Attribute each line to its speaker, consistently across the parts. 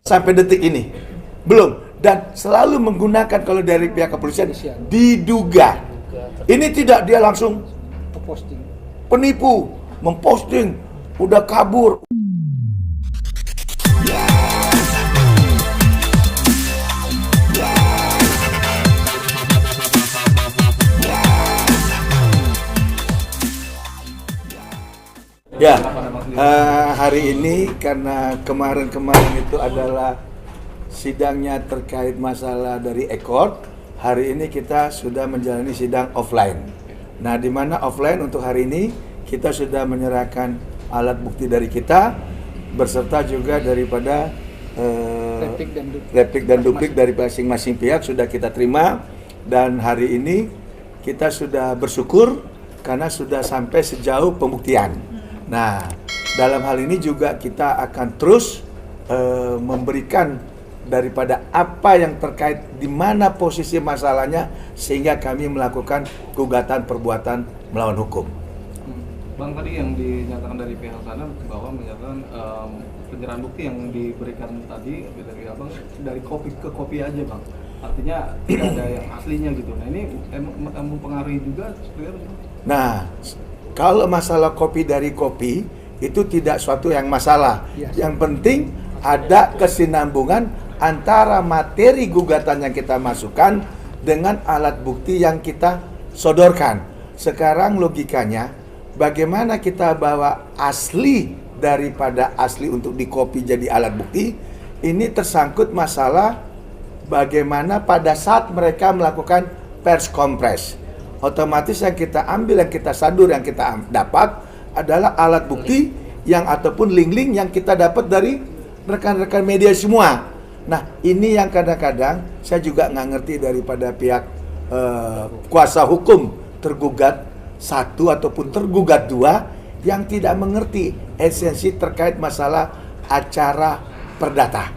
Speaker 1: sampai detik ini belum, dan selalu menggunakan kalau dari pihak kepolisian diduga. Ini tidak dia langsung penipu, memposting, udah kabur. Ya, hari ini karena kemarin itu adalah sidangnya terkait masalah dari Ekor, hari ini kita sudah menjalani sidang offline. Nah, di mana offline untuk hari ini kita sudah menyerahkan alat bukti dari kita, berserta juga daripada replik dan duplik dari masing-masing pihak sudah kita terima, dan hari ini kita sudah bersyukur karena sudah sampai sejauh pembuktian. Nah, dalam hal ini juga kita akan terus memberikan daripada apa yang terkait di mana posisi masalahnya sehingga kami melakukan gugatan perbuatan melawan hukum.
Speaker 2: Bang, tadi yang dinyatakan dari pihak sana bahwa menyatakan penyerahan bukti yang diberikan tadi dari abang dari kopi ke kopi aja, Bang. Artinya tidak ada yang aslinya gitu. Nah, ini mempengaruhi juga seperti apa? Nah,
Speaker 1: kalau masalah kopi dari kopi itu tidak suatu yang masalah. Yang penting ada kesinambungan antara materi gugatan yang kita masukkan dengan alat bukti yang kita sodorkan. Sekarang logikanya, bagaimana kita bawa asli daripada asli untuk dikopi jadi alat bukti, ini tersangkut masalah bagaimana pada saat mereka melakukan pers kompres. Otomatis yang kita ambil, yang kita sadur, yang kita dapat adalah alat bukti yang ataupun link-link yang kita dapat dari rekan-rekan media semua. Nah, ini yang kadang-kadang saya juga nggak ngerti daripada pihak kuasa hukum tergugat satu ataupun tergugat dua yang tidak mengerti esensi terkait masalah acara perdata.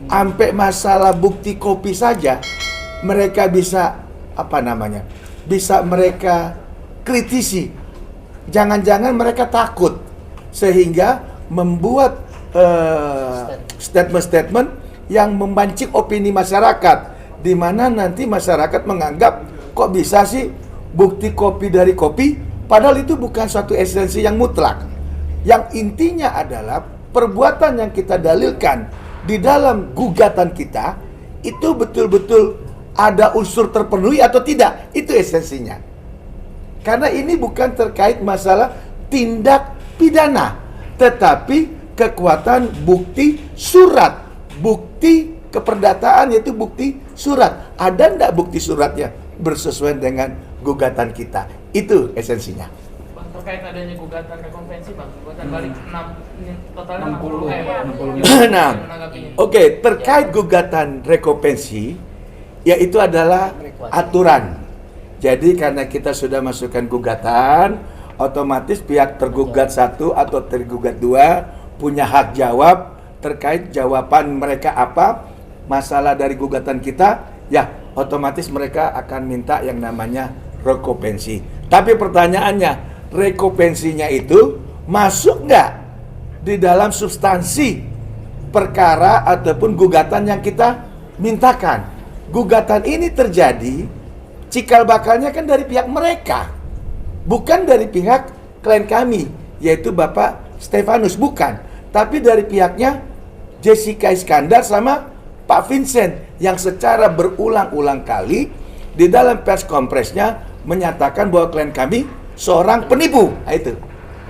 Speaker 1: Sampai masalah bukti kopi saja mereka bisa bisa mereka kritisi. Jangan-jangan mereka takut sehingga membuat statement-statement yang memancing opini masyarakat, di mana nanti masyarakat menganggap kok bisa sih bukti kopi dari kopi, padahal itu bukan suatu esensi yang mutlak. Yang intinya adalah perbuatan yang kita dalilkan di dalam gugatan kita itu betul-betul ada unsur terpenuhi atau tidak, itu esensinya. Karena ini bukan terkait masalah tindak pidana, tetapi kekuatan bukti surat, bukti keperdataan, yaitu bukti surat. Ada enggak bukti suratnya bersesuaian dengan gugatan kita? Itu esensinya.
Speaker 3: Bang, terkait adanya gugatan rekonvensi, Bang, gugatan balik 6, totalnya 60
Speaker 1: Nah, oke, terkait gugatan rekompensi, yaitu adalah aturan. Jadi karena kita sudah masukkan gugatan, otomatis pihak tergugat satu atau tergugat dua punya hak jawab terkait jawaban mereka apa masalah dari gugatan kita, ya otomatis mereka akan minta yang namanya rekompensi. Tapi pertanyaannya, rekompensinya itu masuk nggak di dalam substansi perkara ataupun gugatan yang kita mintakan? Gugatan ini terjadi, cikal bakalnya kan dari pihak mereka, bukan dari pihak klien kami, yaitu Bapak Stefanus, bukan. Tapi dari pihaknya Jessica Iskandar sama Pak Vincent, yang secara berulang-ulang kali di dalam pers kompresnya menyatakan bahwa klien kami seorang penipu. Nah,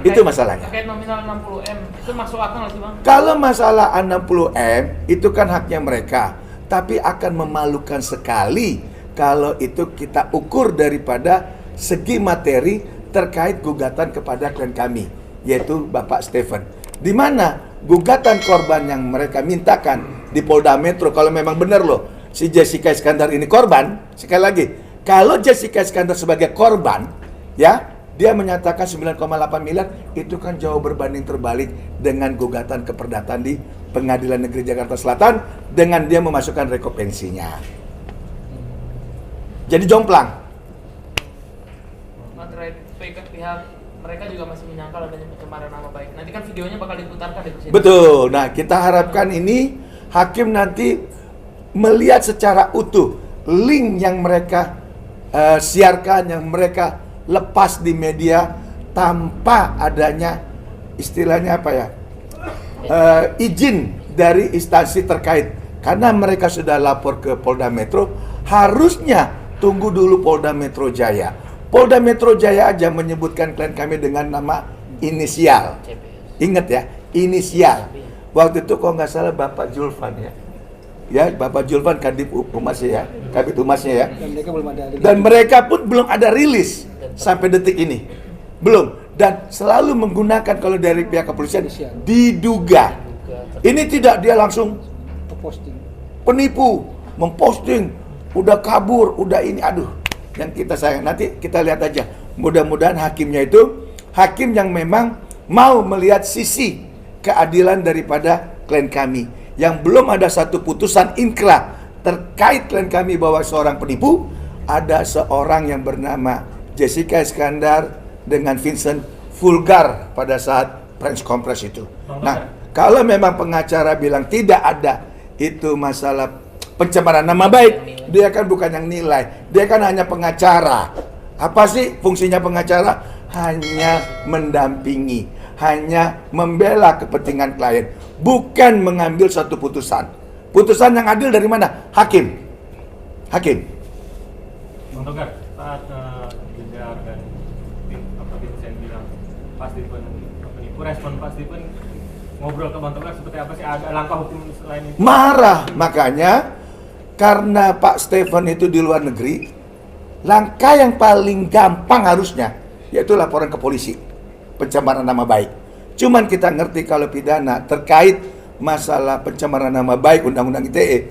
Speaker 1: itu masalahnya.
Speaker 3: Terkait nominal 60M, itu masuk akal nggak sih, Bang?
Speaker 1: Kalau masalah 60M, itu kan haknya mereka. Tapi akan memalukan sekali kalau itu kita ukur daripada segi materi terkait gugatan kepada klien kami, yaitu Bapak Stephen. Di mana gugatan korban yang mereka mintakan di Polda Metro, kalau memang benar loh, si Jessica Iskandar ini korban, sekali lagi, kalau Jessica Iskandar sebagai korban, ya, dia menyatakan 9,8 miliar, itu kan jauh berbanding terbalik dengan gugatan keperdataan di Pengadilan Negeri Jakarta Selatan dengan dia memasukkan rekompensinya. Jadi jomplang.
Speaker 3: Materai pihak mereka juga masih menyangkal adanya pencemaran nama baik. Nanti kan videonya bakal diputarkan di sini.
Speaker 1: Betul. Nah, kita harapkan ini hakim nanti melihat secara utuh link yang mereka siarkan, yang mereka lepas di media tanpa adanya istilahnya apa ya, izin dari instansi terkait. Karena mereka sudah lapor ke Polda Metro, harusnya tunggu dulu Polda Metro Jaya. Polda Metro Jaya aja menyebutkan klien kami dengan nama inisial. Ingat ya, inisial. Waktu itu kalau nggak salah Bapak Julfan ya. Ya, Bapak Julfan Kadip Humasnya ya, Kabid Humasnya ya. Dan mereka pun belum ada rilis sampai detik ini. Belum. Dan selalu menggunakan kalau dari pihak kepolisian diduga. Ini tidak dia langsung penipu, memposting, udah kabur, udah ini, aduh. Yang kita sayang, nanti kita lihat aja. Mudah-mudahan hakimnya itu hakim yang memang mau melihat sisi keadilan daripada klien kami. Yang belum ada satu putusan inkrah terkait klien kami bahwa seorang penipu. Ada seorang yang bernama Jessica Iskandar dengan Vincent vulgar pada saat press conference itu. Nah, kalau memang pengacara bilang tidak ada itu masalah pencemaran nama baik, dia kan bukan yang nilai, dia kan hanya pengacara. Apa sih fungsinya pengacara? Hanya mendampingi, hanya membela kepentingan klien, bukan mengambil satu putusan. Putusan yang adil dari mana? Hakim. Hakim.
Speaker 4: Bang Togar, saat Jejar dan Vincent bilang Pak Stephen penipu, respon Pak Stephen ngobrol ke Bang Togar seperti apa sih? Ada langkah hukum selain itu?
Speaker 1: Marah, makanya karena Pak Stephen itu di luar negeri, langkah yang paling gampang harusnya yaitu laporan ke polisi, pencemaran nama baik. Cuman kita ngerti kalau pidana terkait masalah pencemaran nama baik Undang-Undang ITE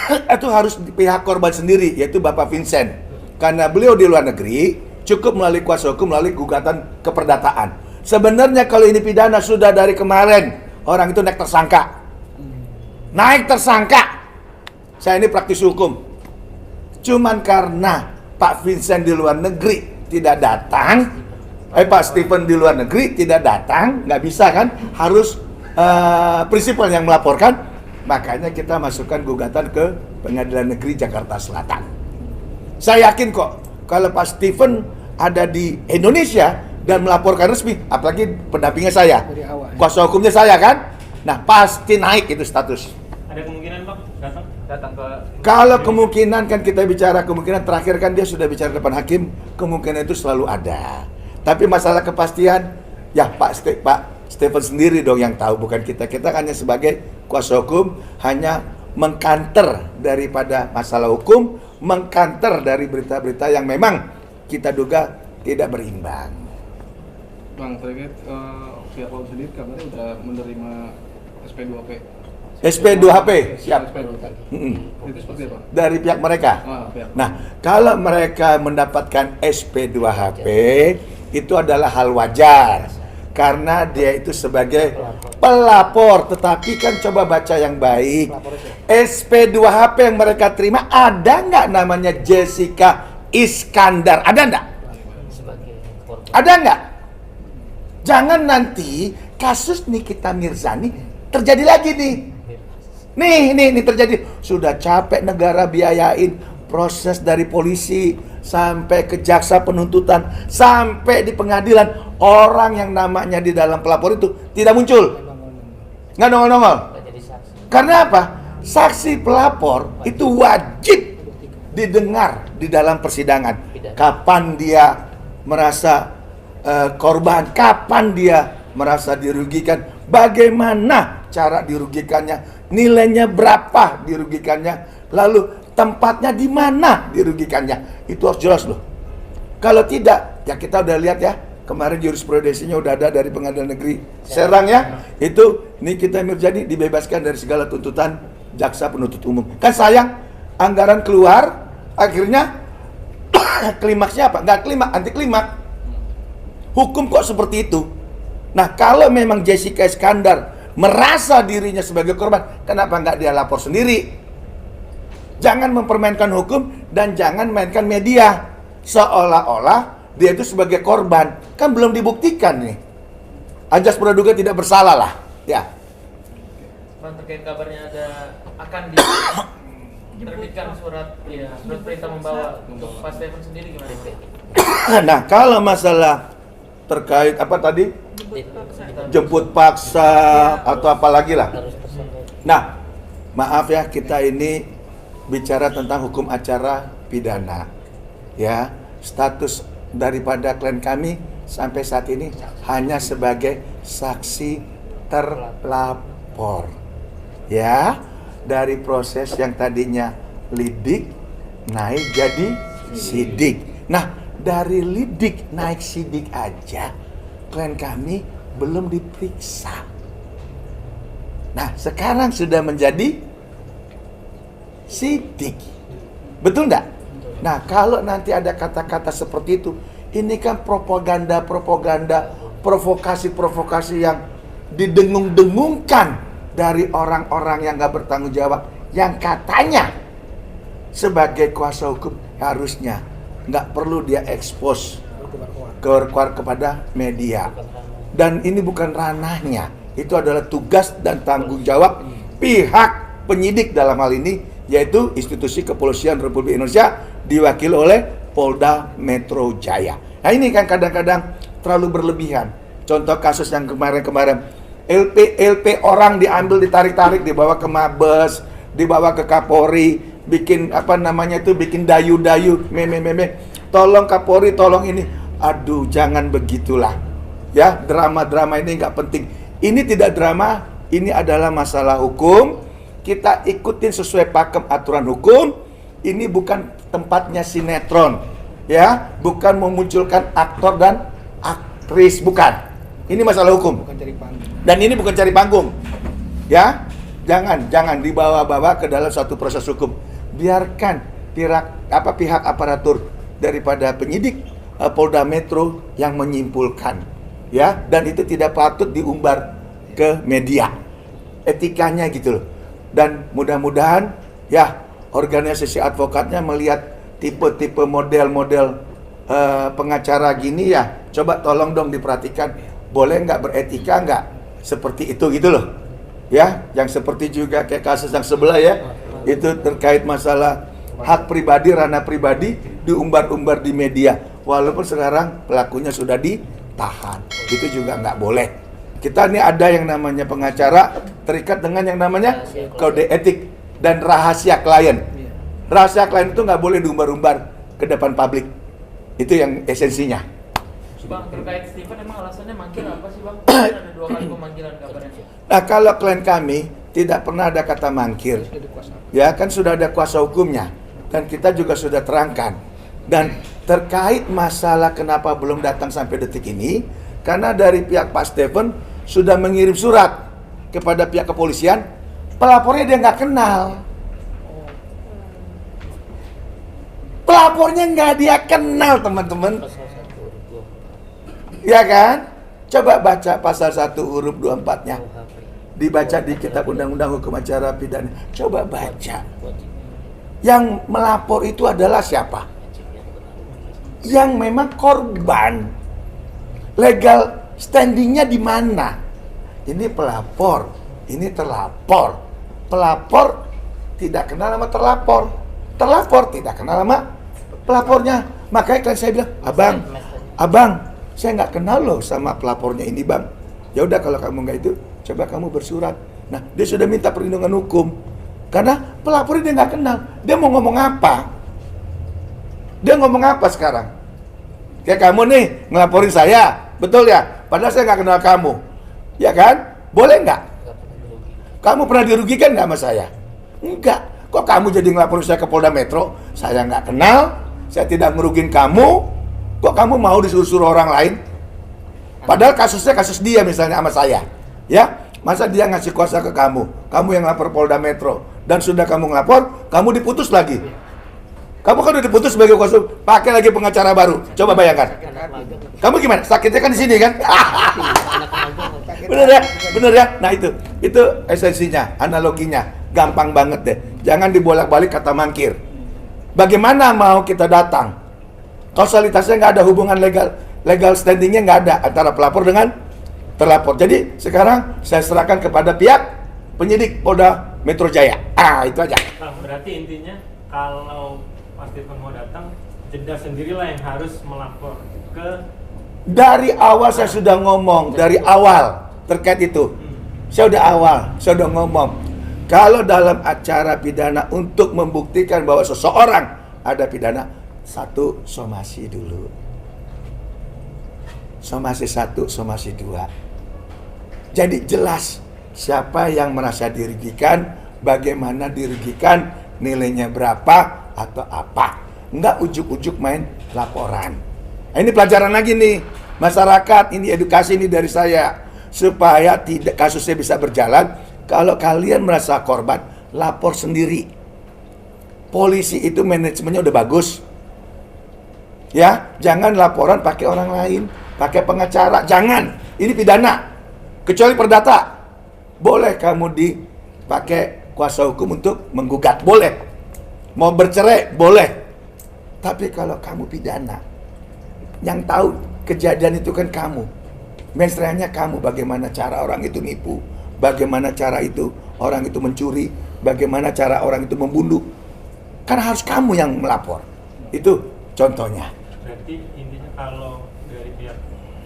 Speaker 1: itu harus di pihak korban sendiri, yaitu Bapak Vincent. Karena beliau di luar negeri, cukup melalui kuasa hukum, melalui gugatan keperdataan. Sebenarnya kalau ini pidana sudah dari kemarin, orang itu naik tersangka. Naik tersangka. Saya ini praktisi hukum. Cuman karena Pak Vincent di luar negeri tidak datang, Pak Stephen di luar negeri tidak datang, nggak bisa kan? Harus prinsipal yang melaporkan. Makanya kita masukkan gugatan ke Pengadilan Negeri Jakarta Selatan. Saya yakin kok kalau Pak Stephen ada di Indonesia dan melaporkan resmi, apalagi pendampingnya saya, kuasa hukumnya saya kan, nah pasti naik itu status.
Speaker 4: Ada kemungkinan Bang datang ke?
Speaker 1: Kalau kemungkinan kan kita bicara kemungkinan terakhir kan dia sudah bicara depan hakim, kemungkinan itu selalu ada. Tapi masalah kepastian, ya Pak Stephen sendiri dong yang tahu, bukan kita. Kita hanya sebagai kuasa hukum hanya mengkanter daripada masalah hukum, mengkanter dari berita-berita yang memang kita duga tidak berimbang.
Speaker 2: Bang, terkait pihak polisi sendiri kabarnya udah menerima SP2P.
Speaker 1: SP2HP, siap.
Speaker 2: Itu seperti apa?
Speaker 1: Dari pihak mereka.
Speaker 2: Pihak.
Speaker 1: Nah, kalau mereka mendapatkan SP2HP, itu adalah hal wajar. Karena dia itu sebagai pelapor. Tetapi kan coba baca yang baik. SP2HP yang mereka terima, ada nggak namanya Jessica Iskandar? Ada nggak? Ada nggak? Jangan nanti kasus Nikita Mirzani terjadi lagi nih. Nih terjadi. Sudah capek negara biayain proses dari polisi sampai ke jaksa penuntutan, sampai di pengadilan, orang yang namanya di dalam pelapor itu tidak muncul, nggak nongol-nongol. Karena apa? Saksi pelapor itu wajib didengar di dalam persidangan. Kapan dia merasa korban, kapan dia merasa dirugikan, bagaimana cara dirugikannya, nilainya berapa dirugikannya, lalu tempatnya di mana dirugikannya, itu harus jelas loh. Kalau tidak, ya kita udah lihat ya, kemarin jurisprudensinya udah ada dari Pengadilan Negeri Serang ya, itu Nikita Mirzani dibebaskan dari segala tuntutan jaksa penuntut umum. Kan sayang, anggaran keluar, akhirnya klimaksnya apa? Nggak klimaks, anti klimaks. Hukum kok seperti itu? Nah, kalau memang Jessica Iskandar merasa dirinya sebagai korban, kenapa nggak dia lapor sendiri? Jangan mempermainkan hukum dan jangan mainkan media seolah-olah dia itu sebagai korban. Kan belum dibuktikan nih. Ajas praduga tidak bersalah lah. Ya.
Speaker 3: Bang, terkait kabarnya akan diterbitkan surat perintah membawa untuk Pak Stephen sendiri gimana?
Speaker 1: Nah, kalau masalah terkait apa tadi? Jemput paksa atau apalagi lah. Nah, maaf ya, kita ini bicara tentang hukum acara pidana. Ya, status daripada klien kami sampai saat ini hanya sebagai saksi terlapor. Ya, dari proses yang tadinya lidik naik jadi sidik. Nah, dari lidik naik sidik aja klien kami belum diperiksa. Nah, sekarang sudah menjadi sidik. Betul enggak? Nah, kalau nanti ada kata-kata seperti itu, ini kan propaganda, provokasi yang didengung-dengungkan dari orang-orang yang gak bertanggung jawab, yang katanya sebagai kuasa hukum harusnya nggak perlu dia ekspos kepada media. Dan ini bukan ranahnya, itu adalah tugas dan tanggung jawab pihak penyidik dalam hal ini, yaitu institusi kepolisian Republik Indonesia diwakili oleh Polda Metro Jaya. Nah, ini kan kadang-kadang terlalu berlebihan. Contoh kasus yang kemarin-kemarin, LP orang diambil, ditarik-tarik, dibawa ke Mabes, dibawa ke Kapolri, bikin bikin dayu-dayu, meme. Tolong Kapolri, tolong ini. Aduh, jangan begitulah. Ya, drama-drama ini nggak penting. Ini tidak drama, ini adalah masalah hukum. Kita ikutin sesuai pakem aturan hukum. Ini bukan tempatnya sinetron, ya, bukan memunculkan aktor dan aktris, bukan. Ini masalah hukum. Dan ini bukan cari panggung. Ya, jangan dibawa-bawa ke dalam suatu proses hukum. Biarkan pihak aparatur daripada penyidik Polda Metro yang menyimpulkan. Ya, dan itu tidak patut diumbar ke media. Etikanya gitu loh. Dan mudah-mudahan ya organisasi advokatnya melihat tipe-tipe model-model pengacara gini ya, coba tolong dong diperhatikan. Boleh nggak beretika nggak seperti itu gitu loh. Ya, yang seperti juga kayak kasus yang sebelah ya, itu terkait masalah hak pribadi, ranah pribadi diumbar-umbar di media. Walaupun sekarang pelakunya sudah ditahan, itu juga nggak boleh. Kita ini ada yang namanya pengacara terikat dengan yang namanya kode etik dan rahasia klien. Rahasia klien itu nggak boleh diumbar-umbar ke depan publik. Itu yang esensinya.
Speaker 3: Bang, terkait Stephen emang alasannya manggil apa sih Bang? Ada 2 kali pemanggilan kabarnya.
Speaker 1: Nah, kalau klien kami tidak pernah ada kata mangkir. Ya, kan sudah ada kuasa hukumnya. Dan kita juga sudah terangkan. Dan terkait masalah kenapa belum datang sampai detik ini, karena dari pihak Pak Stephen sudah mengirim surat kepada pihak kepolisian, pelapornya dia nggak kenal. Pelapornya nggak dia kenal, teman-teman. Ya kan? Coba baca pasal 1 huruf 24-nya. Dibaca di kitab Undang-Undang Hukum Acara Pidana. Coba baca. Yang melapor itu adalah siapa? Yang memang korban. Legal standingnya di mana? Ini pelapor, ini terlapor. Pelapor tidak kenal sama terlapor. Terlapor tidak kenal sama pelapornya. Makanya kan saya bilang, abang, saya nggak kenal loh sama pelapornya ini bang. Ya udah, kalau kamu nggak itu, coba kamu bersurat. Nah, dia sudah minta perlindungan hukum karena pelapornya dia nggak kenal. Dia mau ngomong apa? Dia ngomong apa sekarang? Kayak kamu nih ngelaporin saya, betul ya? Padahal saya nggak kenal kamu, ya kan? Boleh nggak? Kamu pernah dirugikan nggak sama saya? Enggak. Kok kamu jadi ngelaporin saya ke Polda Metro? Saya nggak kenal, saya tidak ngerugin kamu. Kok kamu mau disuruh-suruh orang lain? Padahal kasusnya kasus dia misalnya sama saya. Ya, masa dia ngasih kuasa ke kamu? Kamu yang lapor Polda Metro. Dan sudah kamu ngelapor, kamu diputus lagi. Kamu kan udah diputus sebagai kuasa, pakai lagi pengacara baru. Coba bayangkan. Kamu gimana? Sakitnya kan di sini kan? Bener ya? Bener ya? Nah itu esensinya, analoginya. Gampang banget deh. Jangan dibolak-balik kata mangkir. Bagaimana mau kita datang? Kausalitasnya nggak ada, hubungan legal standingnya nggak ada antara pelapor dengan terlapor. Jadi sekarang saya serahkan kepada pihak penyidik Polda Metro Jaya. Itu aja.
Speaker 4: Nah, berarti intinya kalau Pak Stephen mau datang, Jeddah sendirilah yang harus melapor ke.
Speaker 1: Dari awal saya sudah ngomong, dari awal terkait itu. Saya sudah ngomong. Kalau dalam acara pidana untuk membuktikan bahwa seseorang ada pidana, satu, somasi dulu. Somasi 1, somasi 2. Jadi jelas siapa yang merasa dirugikan, bagaimana dirugikan, nilainya berapa atau apa. Enggak ujuk-ujuk main laporan. Nah, ini pelajaran lagi nih masyarakat, ini edukasi ini dari saya supaya tidak kasusnya bisa berjalan. Kalau kalian merasa korban, lapor sendiri. Polisi itu manajemennya udah bagus. Ya, jangan laporan pakai orang lain, pakai pengacara, jangan. Ini pidana. Kecuali perdata. Boleh kamu dipakai kuasa hukum untuk menggugat, boleh. Mau bercerai, boleh. Tapi kalau kamu pidana, yang tahu kejadian itu kan kamu. Mesranya kamu, bagaimana cara orang itu nipu, bagaimana cara itu orang itu mencuri, bagaimana cara orang itu membunuh. Kan harus kamu yang melapor. Itu contohnya.
Speaker 4: Berarti intinya kalau dari pihak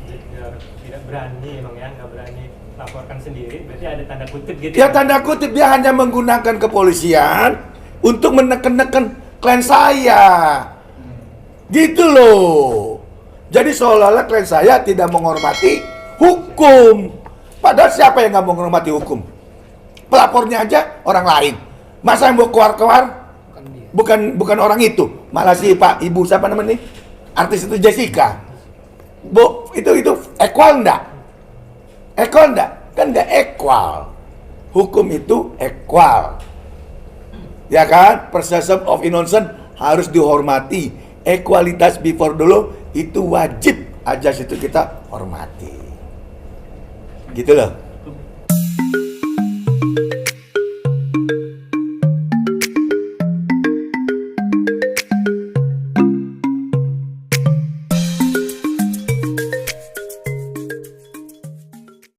Speaker 4: Jeddah tidak berani, emang ya, nggak berani laporkan sendiri, berarti ada tanda kutip gitu.
Speaker 1: Ya tanda kutip, dia hanya menggunakan kepolisian untuk menekan-nekan klien saya. Gitu loh. Jadi seolah-olah klien saya tidak menghormati hukum. Padahal siapa yang nggak menghormati hukum? Pelapornya aja orang lain. Masa yang mau keluar-keluar bukan orang itu. Malah si Pak Ibu siapa namanya nih? Artis itu Jessica. Bu, itu equal enggak? Equal enggak? Kan enggak equal. Hukum itu equal. Ya kan? Presumption of innocence harus dihormati. Equalitas before the law itu wajib, ajas itu kita hormati. Gitu loh.